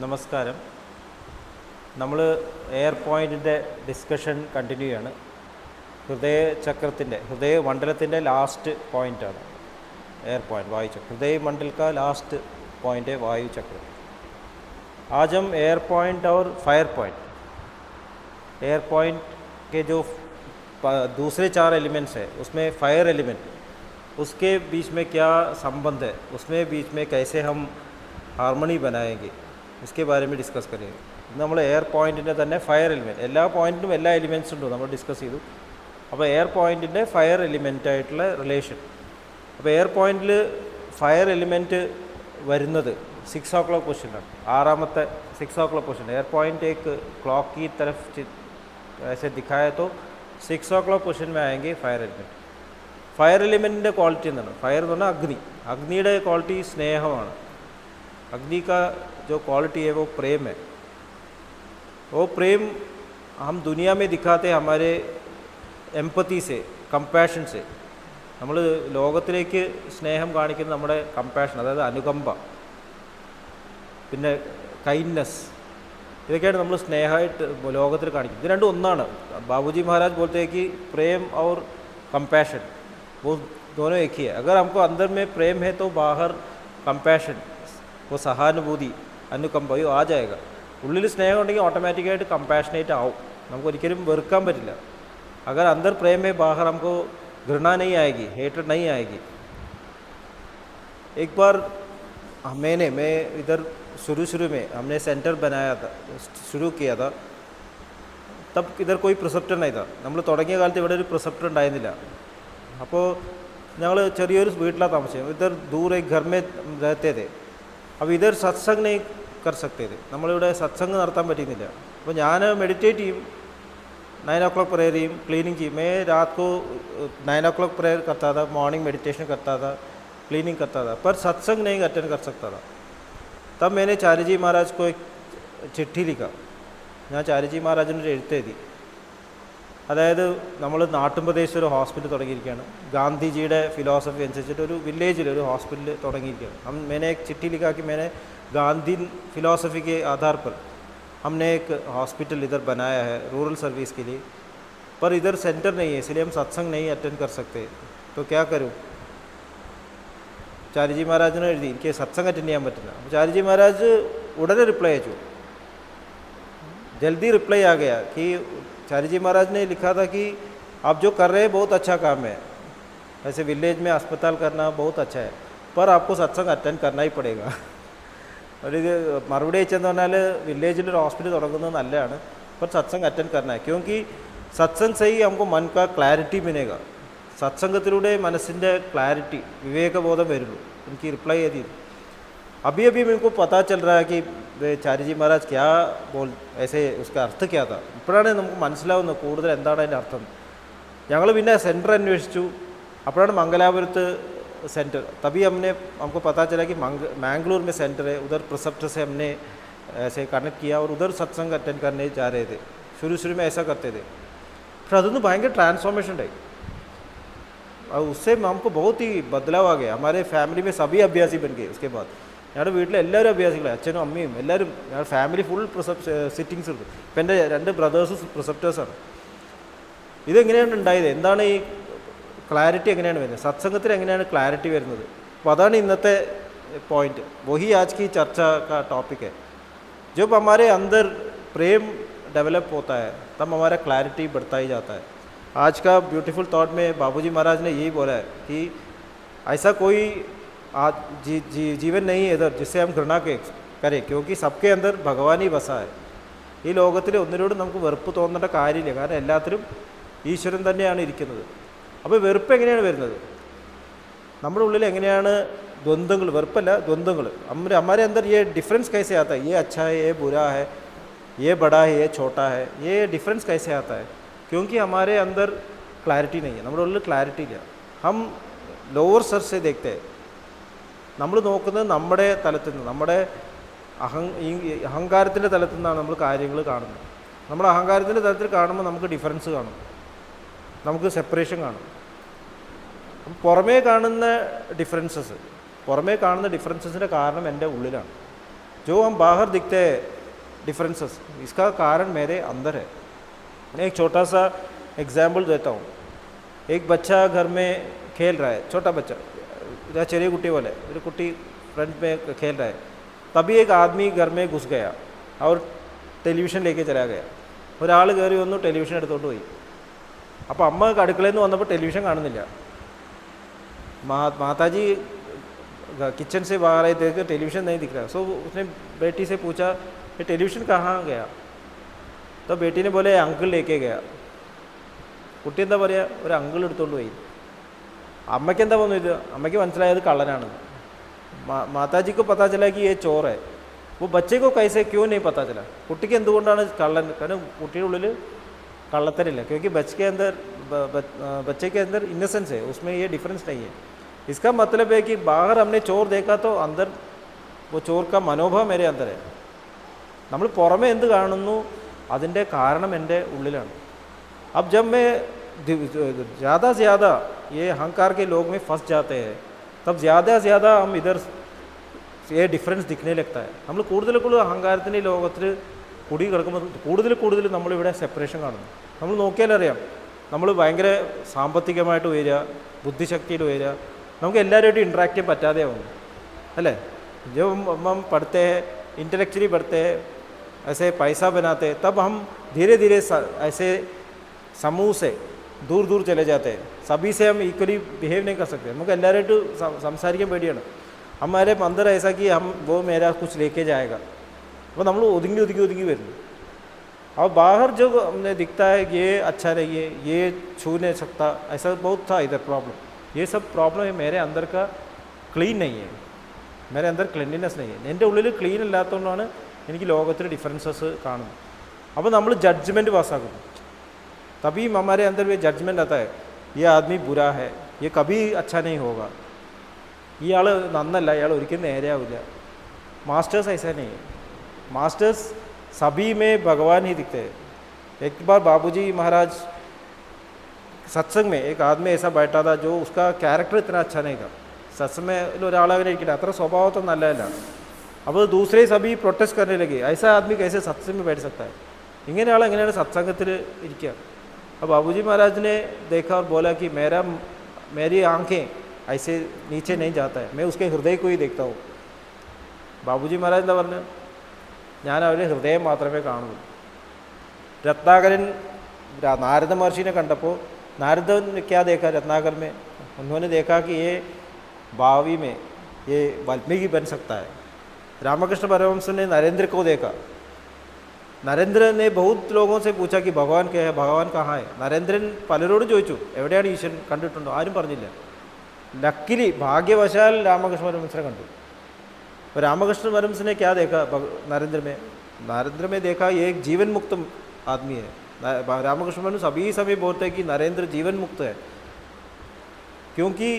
നമസ്കാരം. നമ്മൾ air പോയിൻറ്റിൻ്റെ discussion continue ചെയ്യാണ്. ഹൃദയമണ്ഡലത്തിൻ്റെ ലാസ്റ്റ് പോയിൻ്റാണ് एयर पॉइंट वायु चक्र. हृदय मंडल का लास्ट पॉइंट है वायु चक्र. आज हम एयर पॉइंट और फायर पॉइंट, एयर पॉइंट के जो दूसरे 4 एलिमेंट्स है उसमें फायर एलिमेंट, उसके बीच में क्या संबंध है, उसमें बीच में कैसे हम हार्मनी बनाएंगे, इसके बारे में डिस्कस करेंगे. നമ്മൾ എയർ പോയിൻറ്റിൻ്റെ തന്നെ ഫയർ എലിമെൻറ്റ്, എല്ലാ പോയിൻറ്റിനും എല്ലാ എലിമെൻറ്റ്സും ഉണ്ട്, നമ്മൾ ഡിസ്കസ് ചെയ്തു. അപ്പോൾ എയർ പോയിൻറ്റിൻ്റെ ഫയർ എലിമെൻറ്റായിട്ടുള്ള റിലേഷൻ. അപ്പോൾ എയർ പോയിൻറ്റിൽ ഫയർ എലിമെൻറ്റ് വരുന്നത് 6 o'clock പൊസിഷനാണ്. 6ാമത്തെ 6 o'clock position. Air point एक क्लॉक की तरफ ऐसे दिखाया तो 6 o'clock പൊസിഷൻ में आएंगे ഫയർ എലിമെൻറ്റ്. ഫയർ എലിമെൻറ്റിൻ്റെ ക്വാളിറ്റി എന്താണ്? ഫയർ എന്ന് പറഞ്ഞാൽ അഗ്നിയുടെ ക്വാളിറ്റി സ്നേഹമാണ്. अग्नि का जो क्वालिटी है वो प्रेम है. वो प्रेम हम दुनिया में दिखाते हैं हमारे एम्पति से, कंपैशन से. നമ്മൾ ലോകത്തിലേക്ക് സ്നേഹം കാണിക്കുന്ന നമ്മുടെ കമ്പാഷൻ, അതായത് അനുകമ്പ, പിന്നെ കൈൻഡ്നെസ്, ഇതൊക്കെയാണ് നമ്മൾ സ്നേഹമായിട്ട് ലോകത്തിൽ കാണിക്കുന്നത്. ഇത് രണ്ടും ഒന്നാണ്. ബാബൂജി महाराज बोलते हैं कि प्रेम और कंपैशन वो दोनों एक ही है. अगर हमको अंदर में प्रेम है तो बाहर कंपैशन, वो സഹാനുഭൂതി, അനുകമ്പ ആ जाएगा. ഉള്ളിൽ സ്നേഹം ഉണ്ടെങ്കിൽ ഓട്ടോമാറ്റിക്കായിട്ട് കമ്പാഷനേറ്റ് ആവും. നമുക്കൊരിക്കലും വെറുക്കാൻ പറ്റില്ല. अगर अंदर प्रेम है बाहर हमको घृणा नहीं आएगी, हेटरेड नहीं आएगी. एक बार मैं इधर शुरू में हमने सेंटर बनाया था, शुरू किया था. तब इधर कोई प्रिसेप्टर नहीं था. നമ്മൾ തുടങ്ങിയ കാലത്ത് ഇവിടെ ഒരു പ്രിസെപ്റ്റർ ഉണ്ടായിരുന്നില്ല. അപ്പോൾ ഞങ്ങൾ ചെറിയൊരു വീട്ടിലാണ് താമസിച്ചത്. ഇധർ दूर एक घर में रहते थे. अब इधर सत्संग नहीं कर सकते थे. നമ്മളിവിടെ സത്സംഗ് നടത്താൻ പറ്റുന്നില്ല. അപ്പോൾ ഞാൻ മെഡിറ്റേറ്റ് ചെയ്യും, 9 o'clock प्रेयर ही क्लीनिंग की. मैं रात को 9 o'clock प्रेयर करता था, मॉर्निंग मेडिटेशन करता था, क्लीनिंग करता था, पर सत्संग नहीं अटेंड कर सकता था. तब मैंने चार्य जी महाराज को एक चिट्ठी लिखा. ഞാൻ ചാരിജി മഹാരാജിനൊരു എഴുത്തെഴുതി. അതായത് നമ്മൾ നാട്ടുപ്രദേശത്ത് ഒരു ഹോസ്പിറ്റൽ തുടങ്ങിയിരിക്കുകയാണ്. ഗാന്ധിജിയുടെ ഫിലോസഫി അനുസരിച്ചിട്ട് ഒരു വില്ലേജിൽ ഒരു ഹോസ്പിറ്റൽ തുടങ്ങിയിരിക്കുകയാണ്. मैंने एक चिट्ठी लिखा कि मैंने गांधी फिलॉसफी के आधार पर हमने एक हॉस्पिटल इधर बनाया है रूरल सर्विस के लिए, पर इधर सेंटर नहीं है, इसलिए हम सत्संग नहीं अटेंड कर सकते, तो क्या करूँ. ചാരിജി മഹാരാജിനെ എഴുതി, എനിക്ക് സത്സംഗ് അറ്റൻഡ് ചെയ്യാൻ പറ്റില്ല. അപ്പോൾ ചാരിജി മഹാരാജ് ഉടനെ റിപ്ലൈ അയച്ചു. जल्दी रिप्लाई आ गया कि चार्य महाराज ने लिखा था कि आप जो कर रहे हैं बहुत अच्छा काम है, ऐसे विलेज में अस्पताल करना बहुत अच्छा है, पर आपको सत्संग अटेंड करना ही पड़ेगा. और ഇത് മറുപടി അയച്ചെന്ന് പറഞ്ഞാൽ വില്ലേജിലൊരു ഹോസ്പിറ്റൽ തുടങ്ങുന്നത് നല്ലതാണ്, पर सत्संग अटेंड करना है क्योंकि सत्संग से ही हमको मन का क्लैरिटी मिलेगा. സത്സംഗത്തിലൂടെ മനസ്സിൻ്റെ ക്ലാരിറ്റി, വിവേകബോധം വരുള്ളൂ. എനിക്ക് റിപ്ലൈ ചെയ്തി. अभी मेरे को पता चल रहा है कि चार्य जी महाराज क्या बोल ऐसे उसका अर्थ क्या था. ഇപ്പോഴാണ് നമുക്ക് മനസ്സിലാവുന്നത് കൂടുതൽ എന്താണ് അതിൻ്റെ അർത്ഥം. ഞങ്ങൾ പിന്നെ സെൻറ്റർ അന്വേഷിച്ചു. അപ്പോഴാണ് മംഗലാപുരത്ത് सेंटर. तभी हमको पता चला कि मैंगलोर में सेंटर है. उधर प्रिसेप्टर से हमने ऐसे कनेक्ट किया और उधर सत्संग अटेंड करने जा रहे थे. शुरू में ऐसा करते थे. फिर अदों भयंकर ट्रांसफॉर्मेशन है और उससे हमको बहुत ही बदलाव आ गया. हमारे फैमिली में सभी अभ्यासी बन गए. उसके बाद ഞങ്ങളുടെ വീട്ടിൽ എല്ലാവരും അഭ്യാസികളാണ്. അച്ഛനും അമ്മയും എല്ലാവരും. ഞങ്ങളുടെ ഫാമിലി ഫുൾ സിറ്റിങ്സ് ഉണ്ട്. ഇപ്പം എൻ്റെ 2 ബ്രദേഴ്സ് പ്രിസെപ്റ്റേഴ്സാണ്. ഇതെങ്ങനെയാണ് ഉണ്ടായത്? എന്താണ് ഈ ക്ലാരിറ്റി എങ്ങനെയാണ് വരുന്നത്? സത്സംഗത്തിൽ എങ്ങനെയാണ് ക്ലാരിറ്റി വരുന്നത്? അപ്പോൾ അതാണ് ഇന്നത്തെ पॉइंट. वही आज की चर्चा का टॉपिक है. जब हमारे अंदर प्रेम डेवलप होता है तब हमारा क्लैरिटी बढ़ता ही जाता है. आज का ब्यूटीफुल थॉट में बाबूजी महाराज ने यही बोला है कि ऐसा कोई आज जीवन नहीं है इधर जिससे हम घृणा करें, क्योंकि सबके अंदर भगवान ही बसा है. ഈ ലോകത്തിൽ ഒന്നിനോടും നമുക്ക് വെറുപ്പ് തോന്നേണ്ട കാര്യമില്ല, കാരണം എല്ലാത്തിലും ഈശ്വരൻ തന്നെയാണ് ഇരിക്കുന്നത്. അപ്പോൾ വെറുപ്പ് എങ്ങനെയാണ് വരുന്നത്? നമ്മുടെ ഉള്ളിൽ എങ്ങനെയാണ് ദ്വന്ദ്ങ്ങൾ, വെറുപ്പല്ല ദ്വന്ദ്ങ്ങൾ. हमारे अंदर ये डिफरेंस कैसे आता है? ये अच्छा है, ये बुरा है, ये बड़ा है, ये छोटा है, ये डिफरेंस कैसे आता है? क्योंकि हमारे अंदर क्लैरिटी नहीं है. നമ്മുടെ ഉള്ളിൽ ക്ലാരിറ്റി ഇല്ല. हम लोअर सर्च से देखते हैं. നമ്മൾ നോക്കുന്നത് നമ്മുടെ തലത്തിൽ നിന്ന്, നമ്മുടെ അഹങ്കാരത്തിൻ്റെ തലത്തിൽ നിന്നാണ് നമ്മൾ കാര്യങ്ങൾ കാണുന്നത്. നമ്മൾ അഹങ്കാരത്തിൻ്റെ തലത്തിൽ കാണുമ്പോൾ നമുക്ക് ഡിഫറൻസ് കാണും, നമുക്ക് സെപ്പറേഷൻ കാണും. പുറമേ കാണുന്ന ഡിഫറൻസസിൻ്റെ കാരണം എൻ്റെ ഉള്ളിലാണ്. जो हम बाहर दिखते हैं डिफरेंसेस, इसका कारण मेरे अंदर है। मैं एक छोटा सा एग्जाम्पल देता हूँ। एक बच्चा घर में खेल रहा है, छोटा बच्चा या ചെറിയ കുട്ടി പോലെ ഒരു കുട്ടി फ्रंट में खेल रहा है, तभी एक आदमी घर में घुस गया और ടെലിവിഷൻ लेके चला गया। ഒരാൾ കയറി വന്നു, ടെലിവിഷൻ എടുത്തോണ്ട് പോയി। അപ്പോൾ അമ്മ അടുക്കളയിൽ നിന്ന് വന്നപ്പോൾ ടെലിവിഷൻ കാണുന്നില്ല। माताजी किचन से बाहर आए, देख टेलीविज़न नहीं दिख रहा। सो उसने बेटी से पूछा कि टेलीविज़न कहाँ गया? तो बेटी ने बोले अंकल लेके गया। കുട്ടി എന്താ പറയുക, ഒരു അങ്കിൾ എടുത്തുകൊണ്ട് പോയി। അമ്മയ്ക്ക് എന്താ തോന്നിയത്? അമ്മയ്ക്ക് മനസ്സിലായത് കള്ളനാണ്। മാതാജി को पता चला कि ये चोर है। वो बच्चे को कैसे क्यों नहीं पता चला? കുട്ടിക്ക് എന്തുകൊണ്ടാണ് കള്ളൻ? കാരണം കുട്ടിയുടെ ഉള്ളിൽ കള്ളത്തരില്ല, क्योंकि बच्चे के अंदर इनोसेंस है, उसमें ये डिफरेंस नहीं है। इसका मतलब है कि बाहर हमने चोर देखा तो अंदर वो चोर का मनोभाव मेरे अंदर है। നമ്മൾ പുറമെ എന്ത് കാണുന്നു അതിൻ്റെ കാരണം എൻ്റെ ഉള്ളിലാണ്। अब जब मैं ज़्यादा से ज़्यादा ये अहंकार के लोग में फंस जाते हैं, तब ज़्यादा से ज़्यादा हम इधर ये डिफरेंस दिखने लगता है। നമ്മൾ കൂടുതൽ അഹങ്കാരത്തിൻ്റെ ലോകത്തിൽ കുടി കിടക്കുമ്പോൾ കൂടുതൽ നമ്മളിവിടെ സെപ്പറേഷൻ കാണുന്നു। നമ്മൾ നോക്കിയാലറിയാം, നമ്മൾ ഭയങ്കര സാമ്പത്തികമായിട്ട് ഉയരുക, ബുദ്ധിശക്തിയിൽ ഉയരുക, നമുക്ക് എല്ലാവരുമായിട്ട് ഇൻട്രാക്ട് ചെയ്യാൻ പറ്റാതെ ആവുന്നു അല്ലേ? जब हम पढ़ते हैं, इंटेलेक्चुअली पढ़ते हैं, ऐसे पैसा बनाते हैं, तब हम धीरे धीरे ऐसे समूह से दूर दूर चले जाते हैं। सभी से हम इक्वली बिहेव नहीं कर सकते। നമുക്ക് എല്ലാവരുമായിട്ട് സംസാരിക്കാൻ പേടിയാണ്। हमारे अंदर ऐसा कि हम वो मेरा कुछ लेके जाएगा, അപ്പോൾ നമ്മൾ ഒതുങ്ങി വരുന്നു। और बाहर जो हमने दिखता है ये अच्छा नहीं है, ये छू नहीं सकता, ऐसा बहुत था इधर प्रॉब्लम। ये सब प्रॉब्लम है मेरे अंदर का क्लीन नहीं है, मेरे अंदर क्लीनलीनेस नहीं है। എൻ്റെ ഉള്ളിൽ ക്ലീൻ ഇല്ലാത്തതുകൊണ്ടാണ് എനിക്ക് ലോകത്തിൽ ഡിഫറൻസസ് കാണുന്നത്। അപ്പോൾ നമ്മൾ ജഡ്ജ്മെൻറ്റ് പാസ്സാക്കുന്നു। तभी हमारे अंदर ये जजमेंट आता है, ये आदमी बुरा है, ये कभी अच्छा नहीं होगा, ഇയാൾ നന്നല്ല, ഇയാൾ ഒരിക്കലും നേരെയാവില്ല। मास्टर्स ऐसा नहीं है। मास्टर्स सभी में भगवान ही दिखते हैं। एक बार बाबूजी महाराज सत्संग में एक आदमी ऐसा बैठा था जो उसका कैरेक्टर इतना अच्छा नहीं था। सत्संग में ഒരാളങ്ങനെ ഇരിക്കില്ല, അത്ര സ്വഭാവത്തൊന്നും നല്ലതല്ല। അപ്പോൾ दूसरे सभी प्रोटेस्ट करने लगे, ऐसा आदमी कैसे सत्संग में बैठ सकता है? ഇങ്ങനെ ആൾ എങ്ങനെയാണ് സത്സംഗത്തിൽ ഇരിക്കുക? अब बाबूजी महाराज ने देखा और बोला कि मेरी आंखें ऐसे नीचे नहीं जाता है, मैं उसके हृदय को ही देखता हूँ। बाबूजी महाराज എന്താ പറഞ്ഞു? ഞാൻ അവരുടെ ഹൃദയം മാത്രമേ കാണുള്ളൂ। रत्नाकरन नारद महर्षि ने कंडപ്പോൾ नारद ने क्या देखा रत्नाकर में? उन्होंने देखा कि ये भावी में ये वाल्मीकि बन सकता है। रामकृष्ण परमहंस ने नरेंद्र को देखा। നരേന്ദ്ര ने बहुत लोगों से पूछा कि भगवान क्या है, भगवान कहाँ है? നരേന്ദ്രൻ പലരോട് ചോദിച്ചു എവിടെയാണ് ഈശ്വരൻ, കണ്ടിട്ടുണ്ടോ? ആരും പറഞ്ഞില്ല। ലക്കിലി ഭാഗ്യവശാൽ രാമകൃഷ്ണ പരമഹംസനെ കണ്ടു। तो रामकृष्ण परमहंस ने क्या देखा नरेंद्र में देखा ये एक जीवन मुक्त आदमी है। रामकृष्ण परमहंस अभी समय बोलते हैं कि नरेंद्र जीवन मुक्त है, क्योंकि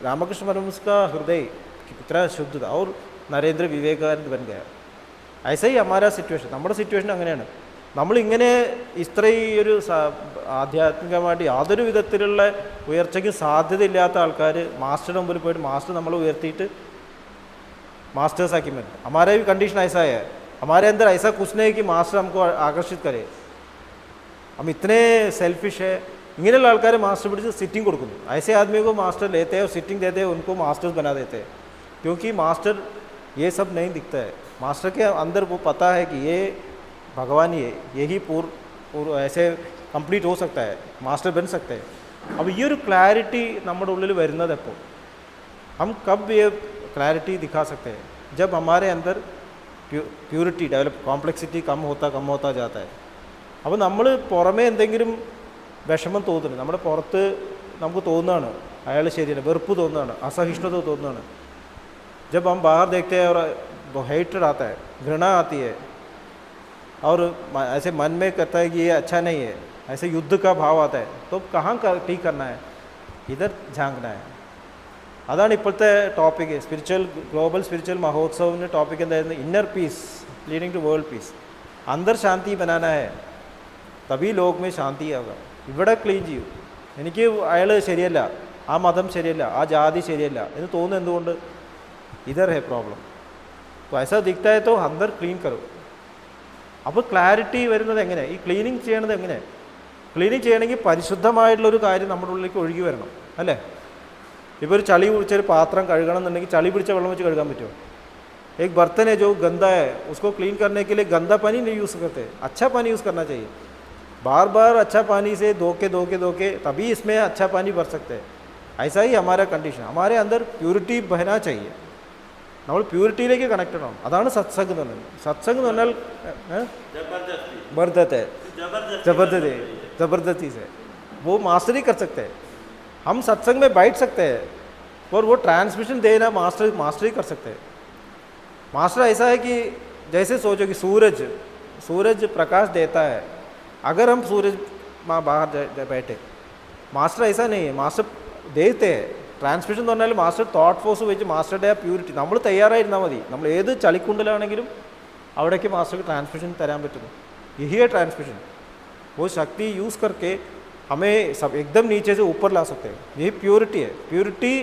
रामकृष्ण परमहंस का हृदय कितना शुद्ध था और नरेंद्र विवेकानंद बन गया। ऐसा ही हमारा सिचुएशन, നമ്മുടെ സിറ്റുവേഷൻ അങ്ങനെയാണ്। നമ്മളിങ്ങനെ ഇത്രയും ഒരു ആധ്യാത്മികമായിട്ട് യാതൊരു വിധത്തിലുള്ള ഉയർച്ചയ്ക്കും സാധ്യതയില്ലാത്ത ആൾക്കാർ മാസ്റ്ററുടെ മുമ്പിൽ പോയിട്ട് മാസ്റ്റർ നമ്മളെ ഉയർത്തിയിട്ട് मास्टर्स आकी में हमारा भी कंडीशन ऐसा है, हमारे अंदर ऐसा कुछ नहीं कि मास्टर हमको आकर्षित करे। हम इतने सेल्फिश है। ഇങ്ങനെയുള്ള ആൾക്കാരെ മാസ്റ്റർ പിടിച്ച് സിറ്റിംഗ് കൊടുക്കുന്നു। ऐसे आदमी को मास्टर लेते हैं और सिटिंग देते हैं, उनको मास्टर्स बना देते हैं, क्योंकि मास्टर ये सब नहीं दिखता है। मास्टर के अंदर वो पता है कि ये भगवान ही है, यही पूर्ण ऐसे कंप्लीट हो सकता है, मास्टर बन सकते हैं। अब ये ഒരു ക്ലാരിറ്റി നമ്മുടെ ഉള്ളിൽ വരുന്നത് എപ്പോൾ? हम कब ये क्लैरिटी दिखा सकते हैं? जब हमारे अंदर प्यूरिटी डेवलप, कॉम्प्लेक्सिटी कम होता जाता है। അപ്പോൾ നമ്മൾ പുറമേ എന്തെങ്കിലും വിഷമം തോന്നുന്നു, നമ്മുടെ പുറത്ത് നമുക്ക് തോന്നുകയാണ് അയാൾ ശരിയല്ല, വെറുപ്പ് തോന്നുകയാണ്, असहिष्णुता തോന്നുകയാണ്। जब हम बाहर देखते हैं और हेट्रेड आता है, घृणा आती है और ऐसे मन में कहता है कि ये अच्छा नहीं है, ऐसे युद्ध का भाव आता है, तो कहाँ ठीक करना है? इधर झांकना है। അതാണ് ഇപ്പോഴത്തെ ടോപ്പിക്ക്। ഗ്ലോബൽ സ്പിരിച്വൽ മഹോത്സവിൻ്റെ ടോപ്പിക് എന്തായിരുന്നു? Inner peace leading to world peace. അന്തർ ശാന്തി ബനാന ഹൈ, തബി ലോക് മേ ശാന്തി ആകാം। ഇവിടെ ക്ലീൻ ചെയ്യൂ. എനിക്ക് അയാൾ ശരിയല്ല, ആ മതം ശരിയല്ല, ആ ജാതി ശരിയല്ല എന്ന് തോന്നുന്നത് എന്തുകൊണ്ട്? ഇതർ ഹേ പ്രോബ്ലം। तो ऐसा दिखता है तो अंदर क्लीन करो. അപ്പോൾ ക്ലാരിറ്റി വരുന്നത് എങ്ങനെ? ഈ ക്ലീനിങ് ചെയ്യണത് എങ്ങനെ? ക്ലീനിങ് ചെയ്യണമെങ്കിൽ പരിശുദ്ധമായിട്ടുള്ളൊരു കാര്യം നമ്മുടെ ഉള്ളിലേക്ക് ഒഴുകി വരണം, അല്ലേ? ഇപ്പോൾ ഒരു ചളി പിടിച്ചൊരു പാത്രം കഴുകണം എന്നുണ്ടെങ്കിൽ ചളി പിടിച്ച വെള്ളം വെച്ച് കഴുകാൻ പറ്റുമോ? एक बर्तन है जो गंदा है उसको क्लीन करने के लिए गंदा पानी नहीं यूज़ करते, अच्छा पानी यूज़ करना चाहिए. बार बार अच्छा पानी से धो के तभी इसमें अच्छा पानी भर सकते हैं. ऐसा ही हमारा कंडीशन, हमारे अंदर प्यूरिटी बहना चाहिए. നമ്മൾ പ്യൂരിറ്റിയിലേക്ക് കണക്റ്റഡ് ആവും. അതാണ് സത്സംഗ് എന്ന് പറയുന്നത്. സത്സംഗ് എന്ന് പറഞ്ഞാൽ जबरदस्ती से वो मास्टरी कर सकते हैं. हम सत्संग में बैठ सकते हैं और वो ट्रांसमिशन देना मास्टरी कर सकते हैं. मास्टर ऐसा है कि जैसे सोचो कि सूरज प्रकाश देता है, अगर हम सूरज माँ बाहर बैठे, मास्टर ऐसा नहीं है, मास्टर देते हैं. ട്രാൻസ്മിഷൻ എന്ന് പറഞ്ഞാൽ മാസ്റ്റർ തോട്ട് ഫോഴ്സ് വെച്ച് മാസ്റ്ററുടെ ആ പ്യൂരിറ്റി നമ്മൾ തയ്യാറായിരുന്നാൽ മതി. നമ്മൾ ഏത് ചളിക്കുണ്ടിലാണെങ്കിലും അവിടേക്ക് മാസ്റ്റർക്ക് ട്രാൻസ്മിഷൻ തരാൻ പറ്റുന്നു. यही है ट्रांसमिशन. वो शक्ति यूज़ करके हमें सब एकदम नीचे से ऊपर ला सकते हैं. यही प्योरिटी है, purity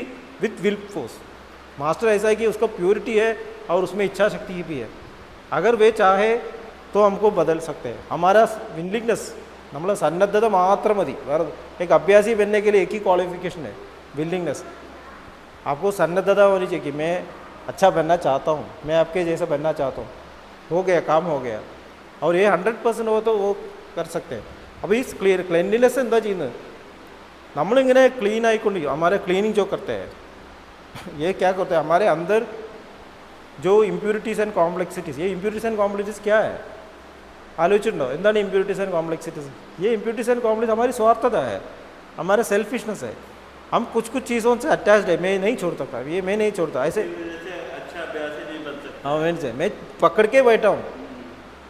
with will force. Master ऐसा है कि उसका प्योरिटी है और उसमें इच्छा शक्ति भी है. अगर वे चाहे तो हमको बदल सकते हैं. हमारा विलिंगनेस, നമ്മളെ സന്നദ്ധത മാത്രം മതി. വേറെ एक अभ्यासी बनने के लिए एक ही क्वालिफिकेशन है, विलिंगनेस. आपको सन्नद्धता होनी चाहिए कि मैं अच्छा बनना चाहता हूँ, मैं आपके जैसा बनना चाहता हूँ. हो गया, काम हो गया. और ये 100% हो तो वो कर सकते हैं. अब इस क्लीनलीनेस എന്താ ചെയ്യുന്നത്? നമ്മളിങ്ങനെ ക്ലീൻ ആയിക്കൊണ്ടിരിക്കും. हमारे क्लीनिंग जो करते हैं ये क्या करते हैं, हमारे अंदर जो इम्प्यूरिटीज़ एंड कॉम्प्लेक्सिटीज़, ये इम्प्यूरिटीज़ एंड कॉम्प्लेक्सिटीज़ क्या है? ആലോചിച്ചിട്ടുണ്ടോ? എന്താണ് ഇമ്പ്യൂരിറ്റീസ് ആൻഡ് കോംപ്ലെക്സിറ്റീസ്? ये इम्प्यूरिटीज़ एंड कॉम्प्लेक्स हमारी स्वार्थता है, हमारा सेल्फिशनेस है. हम कुछ चीज़ों से अटैच्ड है. मैं नहीं छोड़ सकता, ये मैं नहीं छोड़ता, ऐसे अच्छा अभ्यास ही नहीं बन सकता. हाँ, मैं पकड़ के बैठा हूँ.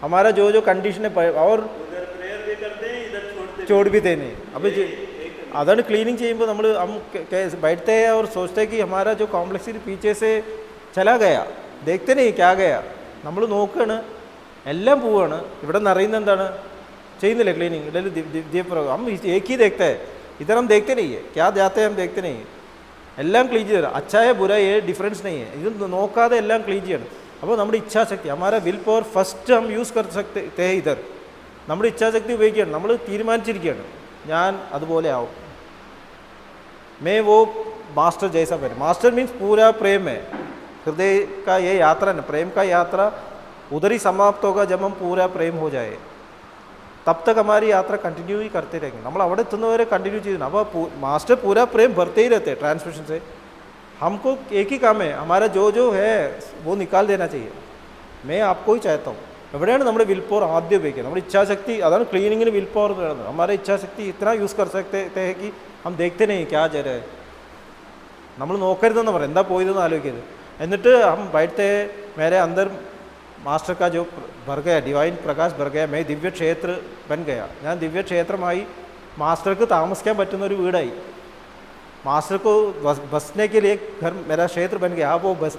हमारा जो कंडीशन है और उधर प्रेयर भी करते हैं, इधर छोड़ भी देने. अब अदर क्लीनिंग ചെയ്യുമ്പോൾ നമ്മൾ बैठते हैं और सोचते हैं कि हमारा जो कॉम्प्लेक्सिटी पीछे से चला गया, देखते नहीं क्या गया. നമ്മൾ നോക്കുകയാണ്, എല്ലാം പോവുകയാണ്. ഇവിടെ നിറയുന്ന എന്താണ്? ചെയ്യുന്നില്ലേ ക്ലീനിങ്? हम एक ही देखते हैं, इधर हम देखते नहीं है क्या जाते हैं, हम देखते नहीं है. എല്ലാം ക്ലീൻ ചെയ്ത് തരാം. अच्छा है बुरा ये डिफरेंस नहीं है, ഇത് നോക്കാതെ എല്ലാം ക്ലീൻ ചെയ്യണം. അപ്പോൾ നമ്മുടെ ഇച്ഛാശക്തി, हमारा विल पावर फर्स्ट हम यूज़ कर सकते हैं इधर. നമ്മുടെ ഇച്ഛാശക്തി ഉപയോഗിക്കുകയാണ്. നമ്മൾ തീരുമാനിച്ചിരിക്കുകയാണ് ഞാൻ അതുപോലെ ആവും. मैं वो मास्टर जैसा बने. मास्टर मीन्स पूरा प्रेम है. हृदय का ये यात्रा है, प्रेम का यात्रा उधर ही समाप्त होगा जब हम पूरा प्रेम हो जाए. तब तक हमारी यात्रा कंटिन्यू ही करते रहेंगे. നമ്മൾ അവിടെ എത്തുന്നവരെ കണ്ടിന്യൂ ചെയ്യുന്നു. അപ്പോൾ मास्टर पूरा प्रेम भरते ही रहते हैं ट्रांसमिशन से. हमको एक ही काम है, हमारा जो है वो निकाल देना चाहिए. मैं आपको ही चाहता हूँ. എവിടെയാണ് നമ്മുടെ വിൽ പവർ ആദ്യം ഉപയോഗിക്കുക? നമ്മുടെ ഇച്ഛാശക്തി, അതാണ് ക്ലീനിങ്ങിന് വിൽ പവർ എന്ന് പറയുന്നത്. हमारा ഇച്ഛാശക്തി इतना यूज़ कर सकते हैं कि हम देखते नहीं क्या जा रहा है. നമ്മൾ നോക്കരുതെന്ന് പറയാം, എന്താ പോയതെന്ന് ആലോചിക്കരുത്. എന്നിട്ട് हम बैठते हैं, मेरे अंदर मास्टर का जो भर गया, डिवाइन प्रकाश भर गया, मैं दिव्य क्षेत्र बन गया. ഞാൻ ദിവ്യ ക്ഷേത്രമായി, മാസ്റ്റർക്ക് താമസിക്കാൻ പറ്റുന്ന ഒരു വീടായി. मास्टर को बसने के लिए घर मेरा क्षेत्र बन गया. आप वो बस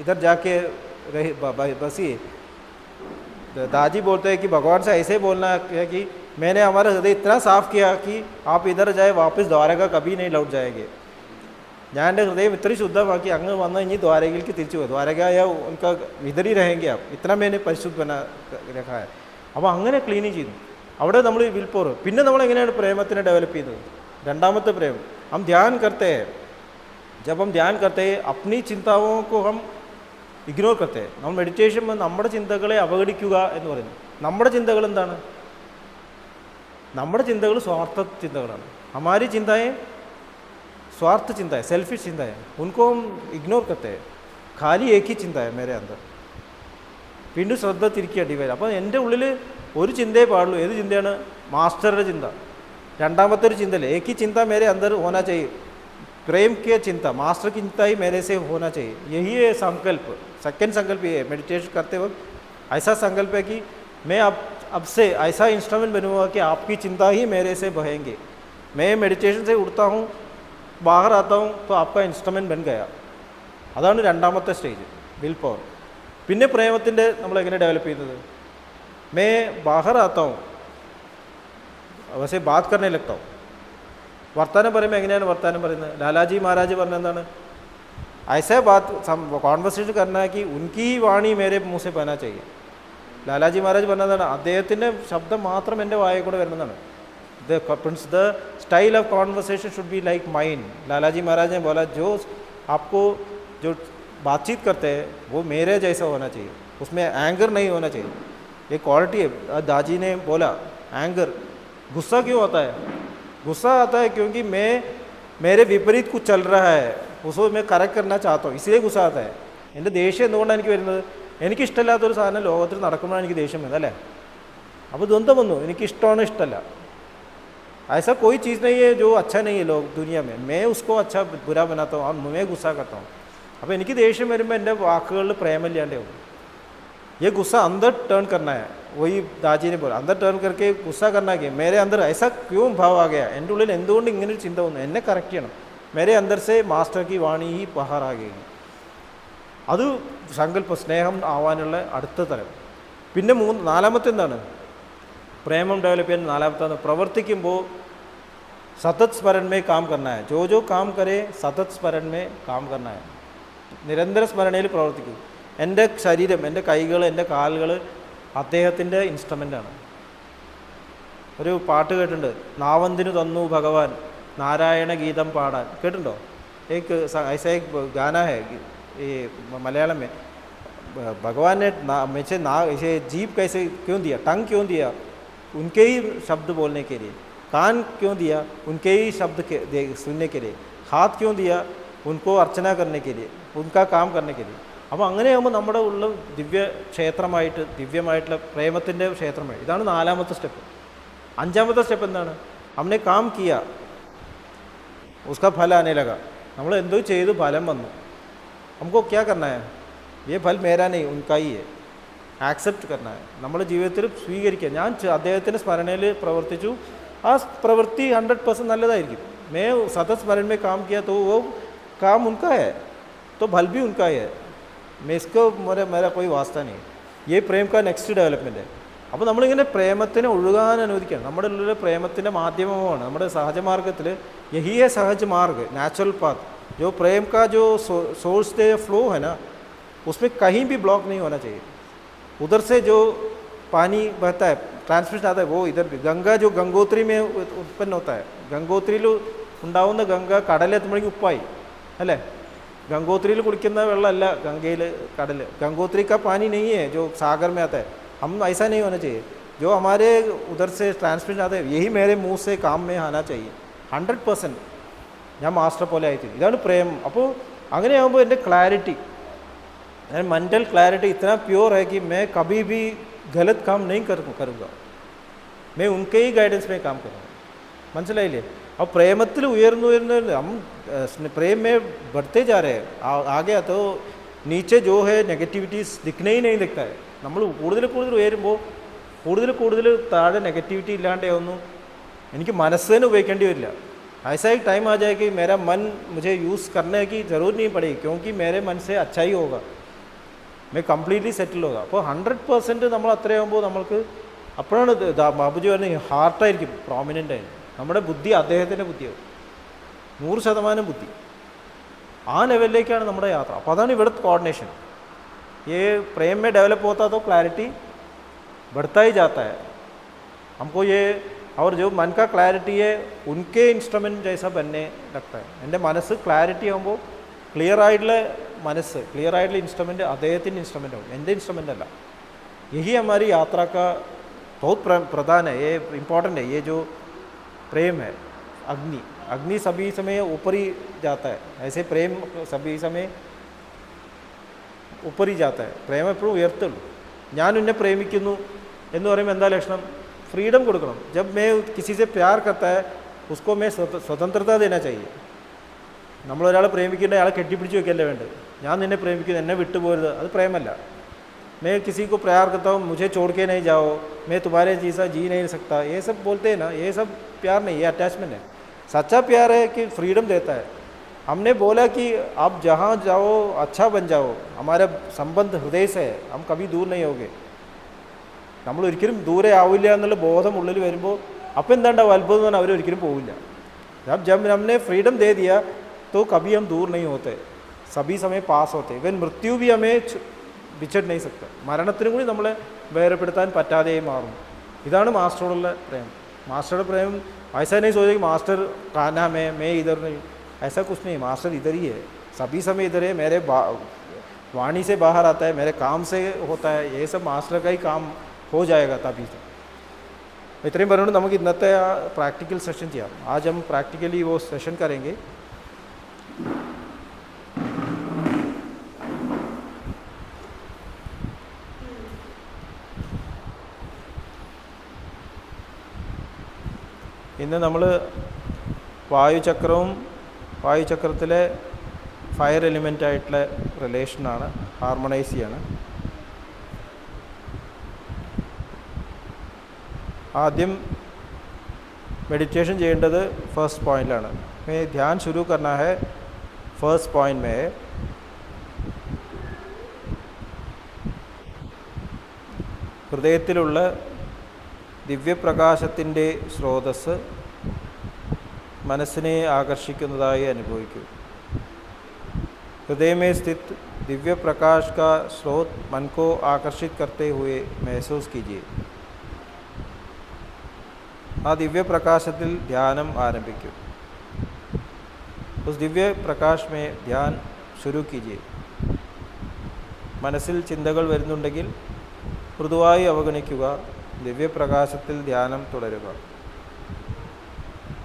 इधर जाके रहे बसी. दादी बोलते हैं कि भगवान से ऐसे बोलना है कि मैंने हमारा हृदय इतना साफ़ किया कि आप इधर जाए वापस द्वारका कभी नहीं लौट जाएंगे. ഞാൻ എൻ്റെ ഹൃദയം ഇത്രയും ശുദ്ധമാക്കി അങ്ങ് വന്നു കഴിഞ്ഞ് ദ്വാരകയിലേക്ക് തിരിച്ചു പോയി. ദ്വാരകയ ഉനക്ക് ഇതർ ही रहेंगे आप, इतना मैंने പരിശുദ്ധ बना रखा है. അപ്പോൾ അങ്ങനെ ക്ലീനിങ് ചെയ്യുന്നു. അവിടെ നമ്മൾ വിൽ പവർ. പിന്നെ നമ്മൾ എങ്ങനെയാണ് പ്രേമത്തിനെ ഡെവലപ്പ് ചെയ്യുന്നത്? രണ്ടാമത്തെ പ്രേം, हम ध्यान करते हैं. जब हम ध्यान करते हैं अपनी चिंताओं को हम ഇഗ്നോർ करते हैं. നമ്മൾ മെഡിറ്റേഷൻ നമ്മുടെ ചിന്തകളെ അവഗണിക്കുക എന്ന് പറയുന്നു. നമ്മുടെ ചിന്തകൾ എന്താണ്? നമ്മുടെ ചിന്തകൾ സ്വാർത്ഥ ചിന്തകളാണ്. हमारी चिंताएं स्वार्थ चिंता है, सेल्फिश चिंता है, उनको हम इग्नोर करते हैं. खाली एक ही चिंता है मेरे अंदर. വീണ്ടും ശ്രദ്ധ തിരിക്കുക ഡിവൈൻ. അപ്പോൾ എൻ്റെ ഉള്ളിൽ ഒരു ചിന്തയെ പാടുള്ളൂ. ഏത് ചിന്തയാണ്? മാസ്റ്ററുടെ ചിന്ത. രണ്ടാമത്തെ ഒരു ചിന്തയില്ല. एक ही चिंता मेरे अंदर होना चाहिए, प्रेम की चिंता, मास्टर की चिंता ही मेरे से होना चाहिए. यही है संकल्प. सेकेंड संकल्प ये है. मेडिटेशन करते वक्त ऐसा संकल्प है कि मैं अब से ऐसा इंस्ट्रूमेंट बनूंगा कि आपकी चिंता ही मेरे से बहेंगे. मैं मेडिटेशन से उठता हूँ, बाहर आता हूँ तो आपका इंस्ट्रूमेंट बन गया. അതാണ് രണ്ടാമത്തെ സ്റ്റേജ്, വിൽ പവർ. പിന്നെ പ്രേമത്തിൻ്റെ നമ്മൾ എങ്ങനെ ഡെവലപ്പ് ചെയ്യുന്നത്? मैं बाहर आता हूँ, वैसे बात करने लगता हूँ. വർത്താനം പറയുമ്പോൾ എങ്ങനെയാണ് വർത്താനം പറയുന്നത്? ലാലാജി മഹാരാജ് പറഞ്ഞ എന്താണ്? ऐसा बात കോൺവെർസേഷൻ करना है कि उनकी ही वाणी मेरे मुंह से बना चाहिए. ലാലാജി മഹാരാജ് പറഞ്ഞതാണ്, അദ്ദേഹത്തിൻ്റെ ശബ്ദം മാത്രം എൻ്റെ വായിൽ കൂടെ വരുന്നതാണ്. the style of conversation should be like mine. Lalaji महाराज ने बोला जो आपको जो बातचीत करते हैं वो मेरे जैसा होना चाहिए, उसमें एंगर नहीं होना चाहिए. ये क्वालिटी है. दादी ने बोला एंगर, गुस्सा क्यों आता है? गुस्सा आता है क्योंकि मेरे विपरीत कुछ चल रहा है, उसको मैं करेक्ट करना चाहता हूँ, इसलिए गुस्सा आता है. എൻ്റെ ദേഷ്യം എന്തുകൊണ്ടാണ് എനിക്ക് വരുന്നത്? എനിക്കിഷ്ടമില്ലാത്തൊരു സാധനം ലോകത്തിൽ നടക്കുമ്പോഴാണ് എനിക്ക് ദേഷ്യം വരുന്നത് അല്ലേ? അപ്പോൾ ദ്വന്ദ്വം വന്നു, എനിക്കിഷ്ടമാണ് ഇഷ്ടമല്ല. ऐसा कोई चीज़ नहीं है जो अच्छा नहीं है लोग दुनिया में. मैं उसको अच्छा बुरा बनाता हूँ और मैं गुस्सा करता हूँ. അപ്പോൾ എനിക്ക് ദേഷ്യം വരുമ്പോൾ എൻ്റെ വാക്കുകളിൽ പ്രേമമില്ലാണ്ടേ പോകും. ये गुस्सा अंदर टर्न करना है. वही दाजी ने बोला अंदर टर्न करके गुस्सा करना कि मेरे अंदर ऐसा क्यों भाव आ गया, എൻ്റെ ഉള്ളിൽ എന്തുകൊണ്ട് ഇങ്ങനെ ഒരു ചിന്ത വന്നു, എന്നെ കറക്റ്റ് ചെയ്യണം. मेरे अंदर से मास्टर की वाणी ही बाहर आ गई. അത് സങ്കല്പ സ്നേഹം ആവാനുള്ള അടുത്ത തലം. പിന്നെ നാലാമത്തെ എന്താണ്? പ്രേമം ഡെവലപ്പ് ചെയ്യാൻ നാലാമത്തെ പ്രവർത്തിക്കുമ്പോൾ സതത് സ്മരൺ മേ കാം കർണ ഹൈ. ജോ കാം കരേ സതത് സ്മരൺ മേ കാം കർണ ഹൈ. നിരന്തര സ്മരണയിൽ പ്രവർത്തിക്കും. എൻ്റെ ശരീരം, എൻ്റെ കൈകൾ, എൻ്റെ കാലുകൾ അദ്ദേഹത്തിൻ്റെ ഇൻസ്ട്രുമെൻ്റാണ്. ഒരു പാട്ട് കേട്ടിട്ടുണ്ട്, നാവന്തിനു തന്നു ഭഗവാൻ നാരായണ ഗീതം പാടാൻ. കേട്ടിട്ടുണ്ടോ? एक ऐसा एक गाना है ये मलयालम में, भगवान ने मुझे इसे जीभ कैसे क्यों दिया, टंग क्यों दिया, उनके ही शब्द बोलने के लिए. कान क्यों दिया, उनके ही शब्द सुनने के लिए. हाथ क्यों दिया, उनको अर्चना करने के लिए, उनका काम करने के लिए. അപ്പോൾ അങ്ങനെയാകുമ്പോൾ നമ്മുടെ ഉള്ള ദിവ്യ ക്ഷേത്രമായിട്ട്, ദിവ്യമായിട്ടുള്ള പ്രേമത്തിൻ്റെ ക്ഷേത്രമായി. ഇതാണ് നാലാമത്തെ സ്റ്റെപ്പ്. അഞ്ചാമത്തെ സ്റ്റെപ്പ് എന്താണ്? हमने काम किया उसका फल आने लगा. നമ്മൾ എന്തോ ചെയ്തു, ഫലം വന്നു. हमको क्या करना है, ये फल मेरा नहीं उनका ही है, ആക്സെപ്റ്റ് करना है. നമ്മുടെ ജീവിതത്തിൽ സ്വീകരിക്കുക. ഞാൻ അദ്ദേഹത്തിൻ്റെ സ്മരണയിൽ പ്രവർത്തിച്ചു, ആ പ്രവൃത്തി 100% നല്ലതായിരിക്കും. मैं सतत स्मरण में काम किया तो वो काम उनका है, तो फल भी उनका ही है. मैं इसको मेरा कोई वास्ता नहीं. ये प्रेम का नेक्स्ट डेवलपमेंट है. അപ്പോൾ നമ്മളിങ്ങനെ പ്രേമത്തിനെ ഒഴുകാൻ അനുവദിക്കണം. നമ്മുടെ ഉള്ളിൽ പ്രേമത്തിൻ്റെ മാധ്യമമാണ്. നമ്മുടെ സഹജമാർഗത്തിൽ യഹി है सहज मार्ग, नेचुरल पाथ. जो प्रेम का जो सोर्स से फ्लो है ना, उसमें कहीं भी ब्लॉक नहीं होना चाहिए. उधर से जो पानी बहता है, ट्रांसमिशन आता है, वो इधर भी. गंगा जो गंगोत्री में उत्पन्न होता है, ഗംഗോത്രിയിൽ ഉണ്ടാവുന്ന ഗംഗ കടലെത്തുമ്പോഴേക്കും ഉപ്പായി അല്ലേ? गंगोत्री कुड़ना वेल्ला गंगेल कड़ल गंगोत्री का पानी नहीं है जो सागर में आता है. हम ऐसा नहीं होना चाहिए. जो हमारे उधर से ट्रांसमिशन आता है यही मेरे मुंह से काम में आना चाहिए. 100% ഞാൻ മാസ്റ്റർ പോലെ ആയിത്തീരും. ഇതാണ് പ്രേമം. അപ്പോൾ അങ്ങനെയാകുമ്പോൾ എൻ്റെ ക്ലാരിറ്റി, मेंटल क्लैरिटी इतना प्योर है कि मैं कभी भी गलत काम नहीं करूँगा. मैं उनके ही गाइडेंस में काम करूँगा. മനസ്സിലായില്ലേ? अब प्रेमത്തിൽ ഉയർന്നു हम प्रेम में बढ़ते जा रहे हैं. आगे तो नीचे जो है नेगेटिविटीज़ दिखने ही नहीं दिखता है. നമ്മൾ കൂടുതൽ ഉയരുമ്പോൾ കൂടുതൽ താഴെ നെഗറ്റിവിറ്റി ഇല്ലാണ്ടേ ഒന്നും എനിക്ക് മനസ്സിനെ ഉപയോഗിക്കേണ്ടി വരില്ല. ऐसा एक टाइम आ जाए कि मेरा मन मुझे यूज़ करने की ज़रूरत नहीं पड़ेगी, क्योंकि मेरे मन से अच्छा ही होगा. मैं കംപ്ലീറ്റ്ലി സെറ്റിൽ होगा. അപ്പോൾ 100% നമ്മൾ അത്രയാകുമ്പോൾ നമ്മൾക്ക് അപ്പോഴാണ് ബാബുജി പറഞ്ഞ ഹാർട്ടായിരിക്കും പ്രോമിനൻ്റ് ആയി. നമ്മുടെ ബുദ്ധി അദ്ദേഹത്തിൻ്റെ ബുദ്ധിയാവും, 100% ബുദ്ധി. ആ ലെവലിലേക്കാണ് നമ്മുടെ യാത്ര. അപ്പോൾ അതാണ് ഇവിടുത്തെ കോർഡിനേഷൻ. ये प्रेम में डेवलप होता तो क्लैरिटी बढ़ता ही जाता है. हमको ये और जो मन का क्लैरिटी है उनके इंस्ट्रूमेंट जैसा बनने लगता है. എൻ്റെ മനസ്സ് ക്ലാരിറ്റി ആകുമ്പോൾ ക്ലിയർ ആയിട്ടുള്ള മനസ്സ്, ക്ലിയർ ആയിട്ടുള്ള ഇൻസ്ട്രുമെൻ്റ് അദ്ദേഹത്തിൻ്റെ ഇൻസ്ട്രുമെൻ്റ് ആവും, എൻ്റെ ഇൻസ്ട്രുമെൻ്റ് അല്ല. यही हमारी यात्रा का बहुत प्रधान है, ये इम्पोर्टेंट है. ये जो प्रेम है, अग्नि सभी समय ऊपर ही जाता है, ऐसे प्रेम सभी समय ऊपर ही जाता है. പ്രേമം എപ്പോഴും ഉയർത്തുള്ളൂ. ഞാൻ എന്നെ പ്രേമിക്കുന്നു എന്ന് പറയുമ്പോൾ എന്താ ലക്ഷണം? ഫ്രീഡം കൊടുക്കണം. जब मैं किसी से प्यार करता है उसको मैं स्वतंत्रता देना चाहिए. നമ്മളൊരാളെ പ്രേമിക്കേണ്ട അയാളെ കെട്ടിപ്പിടിച്ച് വെക്കല്ലേ വേണ്ടത്. ഞാൻ നിന്നെ പ്രേമിക്കുന്നു, എന്നെ വിട്ടുപോരുത്, അത് പ്രേമല്ല. मैं किसी को प्यार करता हूँ, मुझे छोड़ के नहीं जाओ, मैं तुम्हारे जैसा जी नहीं सकता, ये सब बोलते हैं ना, ये सब प्यार नहीं, ये अटैचमेंट है. सच्चा प्यार है कि फ्रीडम देता है. हमने बोला कि आप जहाँ जाओ अच्छा बन जाओ, हमारा संबंध हृदय से है, हम कभी दूर नहीं होंगे. നമ്മൾ ഒരിക്കലും ദൂരെ ആവില്ല എന്നുള്ള ബോധം ഉള്ളിൽ വരുമ്പോൾ അപ്പോൾ എന്താണ്ടാവും? അത്ഭുതം എന്ന് പറഞ്ഞാൽ അവരൊരിക്കലും പോവില്ല. जब हमने फ्रीडम दे दिया तो कभी हम दूर नहीं होते. सभी समय पास होते इवन मृत्यु भी हमें വിച്ചിട്ട് नहीं सकता മരണത്തിനും കൂടി നമ്മളെ വേർപെടുത്താൻ പറ്റാതെയായി മാറും ഇതാണ് മാസ്റ്ററോടുള്ള പ്രേम मास्टर प्रेम ऐसा नहीं सोचे कि मास्टर का नाम है मैं इधर नहीं ऐसा कुछ नहीं मास्टर इधर ही है सभी समय इधर है मेरे वाणी से बाहर आता है मेरे काम से होता है ये सब मास्टर का ही काम हो जाएगा तभी से इतने പറഞ്ഞുകൊണ്ട് നമുക്ക് ഇന്നത്തെ പ്രാക്ടിക്കൽ സെഷൻ ചെയ്യാം आज हम प्रैक्टिकली वो सेशन करेंगे ഇന്ന് നമ്മൾ വായുചക്രവും വായുചക്രത്തിലെ ഫയർ എലിമെൻ്റ് ആയിട്ടുള്ള റിലേഷനാണ് ഹാർമണൈസ് ചെയ്യാണ് ആദ്യം मेडिटेशन ചെയ്യേണ്ടത് फर्स्ट पॉइंटലാണ് मैं ध्यान शुरू करना है फर्स्ट पॉइंट में ഹൃദയത്തിലുള്ള ദിവ്യപ്രകാശത്തിൻ്റെ സ്രോതസ്സ് മനസ്സിനെ ആകർഷിക്കുന്നതായി അനുഭവിക്കൂ हृदय में स्थित दिव्य प्रकाश का स्रोत मन को आकर्षित करते हुए महसूस कीजिए ആ ദിവ്യപ്രകാശത്തിൽ ധ്യാനം ആരംഭിക്കൂ उस दिव्य प्रकाश में ध्यान शुरू कीजिए മനസ്സിൽ ചിന്തകൾ വരുന്നുണ്ടെങ്കിൽ മൃദുവായി അവഗണിക്കുക ദിവ്യപ്രകാശത്തിൽ ധ്യാനം തുടരുക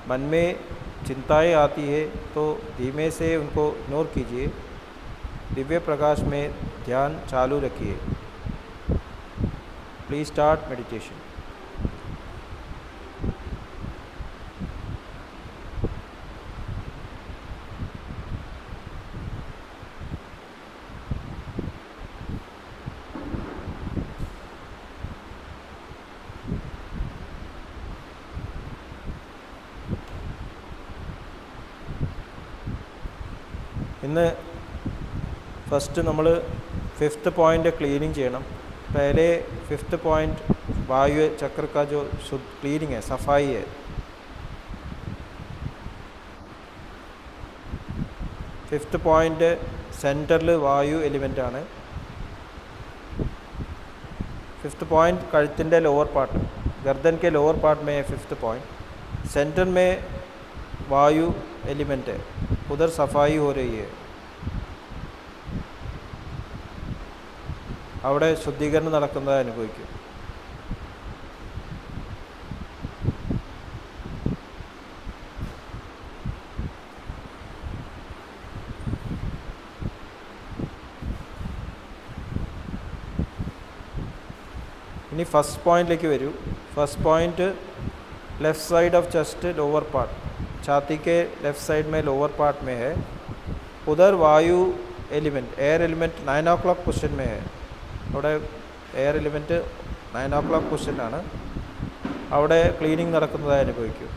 मन में चिंताएं आती है तो धीमे से उनको इग्नोर कीजिए दिव्य प्रकाश में ध्यान चालू रखिए प्लीज़ स्टार्ट मेडिटेशन ഇന്ന് ഫസ്റ്റ് നമ്മൾ 5th पॉइंट क्लीनिंग ചെയ്യണം पहले 5th पॉइंट वायु चक्र का जो शुद्ध क्लीनिंग है सफाई है 5th पॉइंट സെൻറ്ററിൽ വായു എലിമെൻ്റ് ആണ് 5th पॉइंट കഴുത്തിൻ്റെ लोअर पार्ट गर्दन के लोअर पार्ट में है 5th पॉइंट सेंटर में वायु एलिमेंट है उधर सफाई हो रही है അവിടെ ശുദ്ധീകരണം നടക്കുന്നതായി അനുഭവിക്കും ഇനി ഫസ്റ്റ് പോയിന്റിലേക്ക് വരൂ first point left side of chest lower part छाती के लेफ़्ट साइड में लोअर पार्ट में है उधर वायु element air element 9 o'clock position में है അവിടെ എയർ എലിമെൻറ്റ് 9 o'clock പൊസിഷനാണ് അവിടെ ക്ലീനിങ് നടക്കുന്നതായി അനുഭവിക്കും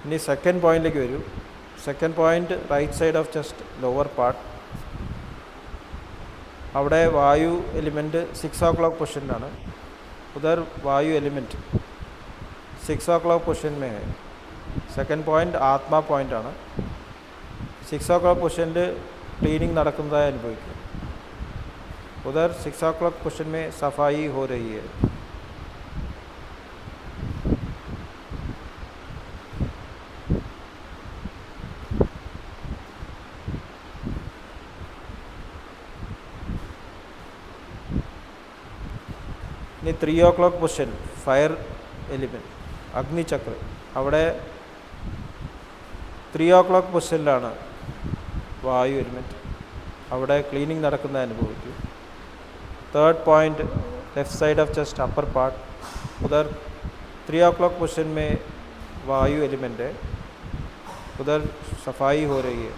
ഇനി സെക്കൻഡ് പോയിന്റിലേക്ക് വരൂ second point right side of chest lower part അവിടെ വായു എലിമെൻറ്റ് 6 o'clock പൊസിഷനിലാണ് उधर वायु एलिमेंट 6 o'clock പൊസിഷൻ में है സെക്കൻഡ് പോയിന്റ് ആത്മാ പോയിന്റ് ആണ് 6 o'clock പൊസിഷനിൽ ക്ലീനിങ് നടക്കുന്നതായി അനുഭവിക്കും उधर 6 o'clock പൊസിഷൻ में सफाई हो रही है ഇനി 3 o'clock പൊസിഷൻ ഫയർ എലിമെൻറ്റ് അഗ്നിചക്ര അവിടെ 3 o'clock പൊസിഷനിലാണ് വായു എലിമെൻറ്റ് അവിടെ ക്ലീനിങ് നടക്കുന്ന അനുഭവിക്കും third point left side of chest upper part उधर 3 o'clock पोजीशन में वायु एलिमेंट है उधर सफाई हो रही है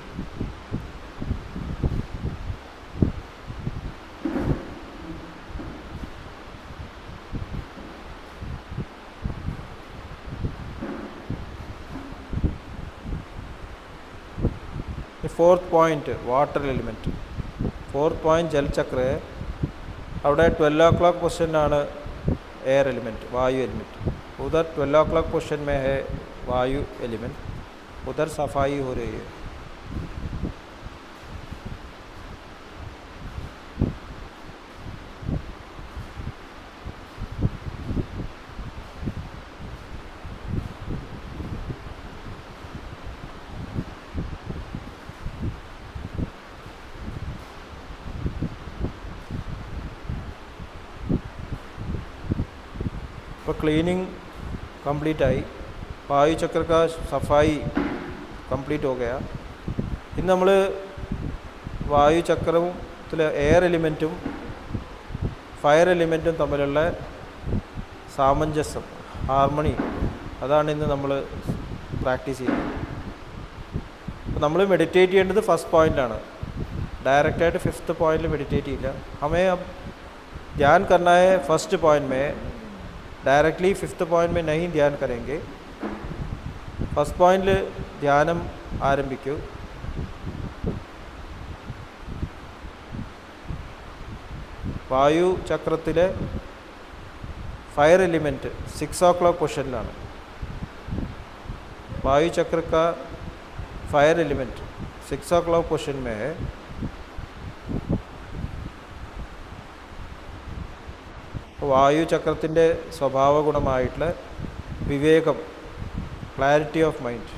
fourth point water element, fourth point ജൽചക്ര അവിടെ 12 o'clock പൊസിഷനിലാണ് एयर एलिमेंट वायु एलिमेंट, उधर 12 o'clock पोजीशन में है वायु एलिमेंट, उधर सफाई हो रही है। ഇപ്പോൾ ക്ലീനിങ് കംപ്ലീറ്റ് ആയി, വായു ചക്ര का സഫായി കംപ്ലീറ്റ് हो गया। ഇന്ന് നമ്മൾ വായു ചക്രത്തിലെ എയർ എലിമെൻറ്റും ഫയർ എലിമെൻറ്റും തമ്മിലുള്ള സാമഞ്ജസ്യം, ഹാർമണി, അതാണ് ഇന്ന് നമ്മൾ പ്രാക്ടീസ് ചെയ്യുന്നത്। അപ്പോൾ നമ്മൾ മെഡിറ്റേറ്റ് ചെയ്യേണ്ടത് ഫസ്റ്റ് പോയിൻ്റാണ്, डायरेक्ट फिफ्थ पॉइंट मेडिटेट ही हमें अब ध्यान करना है फर्स्ट पॉइंट में, डायरेक्टली फिफ्थ पॉइंट में नहीं ध्यान करेंगे। फर्स्ट पॉइंट ध्याനം ആരംഭിക്കൂ। വായു ചക്രത്തിലെ फायर एलिमेंट 6 o'clock पोजीशनिലാണ്। वायु चक्र का फायर एलिमेंट 6 o'clock पोजीशन में है। വായു ചക്രത്തിൻ്റെ സ്വഭാവ ഗുണമായിട്ടുള്ള വിവേകം, ക്ലാരിറ്റി ഓഫ് മൈൻഡ്,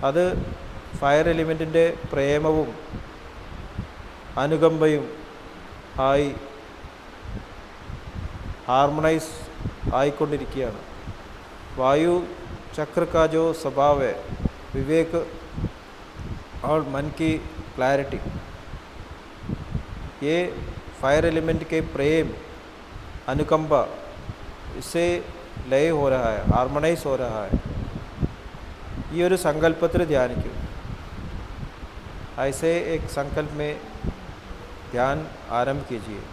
അത് ഫയർ എലിമെൻറ്റിൻ്റെ പ്രേമവും അനുകമ്പയും ആയി हार्मोनाइज आईकोंडिरिक्कियाണ്। वायु चक्र का जो स्वभाव है, विवेक और मन की क्लैरिटी, ये फायर एलिमेंट के प्रेम, अनुकंपा, इससे लय हो रहा है, हार्मोनाइज हो रहा है। ये ഒരു संकल्पത്തിൽ ധ്യാനിക്കും। ऐसे एक संकल्प में ध्यान आरंभ कीजिए।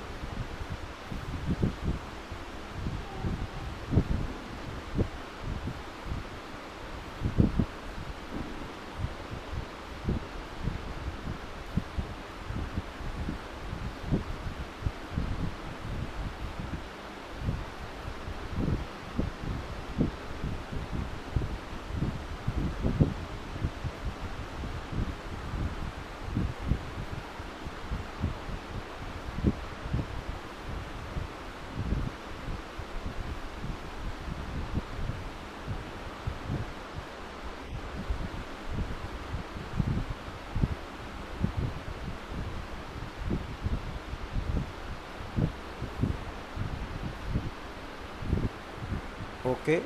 ഓക്കെ,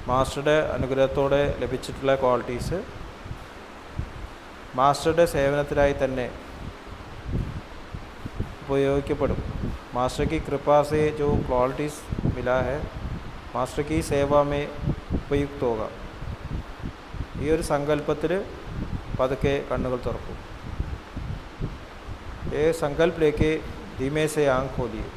മാസ്റ്ററുടെ അനുഗ്രഹത്തോടെ ലഭിച്ചിട്ടുള്ള ക്വാളിറ്റീസ് മാസ്റ്ററുടെ സേവനത്തിനായി തന്നെ ഉപയോഗിക്കപ്പെടും। मास्टर की कृपा से जो क्वालिटीज़ मिला है, मास्टर की सेवा में उपयुक्त होगा। ഈ ഒരു സങ്കല്പത്തിൽ പതുക്കെ കണ്ണുകൾ തുറക്കും। ये संकल्प लेके धीमे से आँख खोलिए।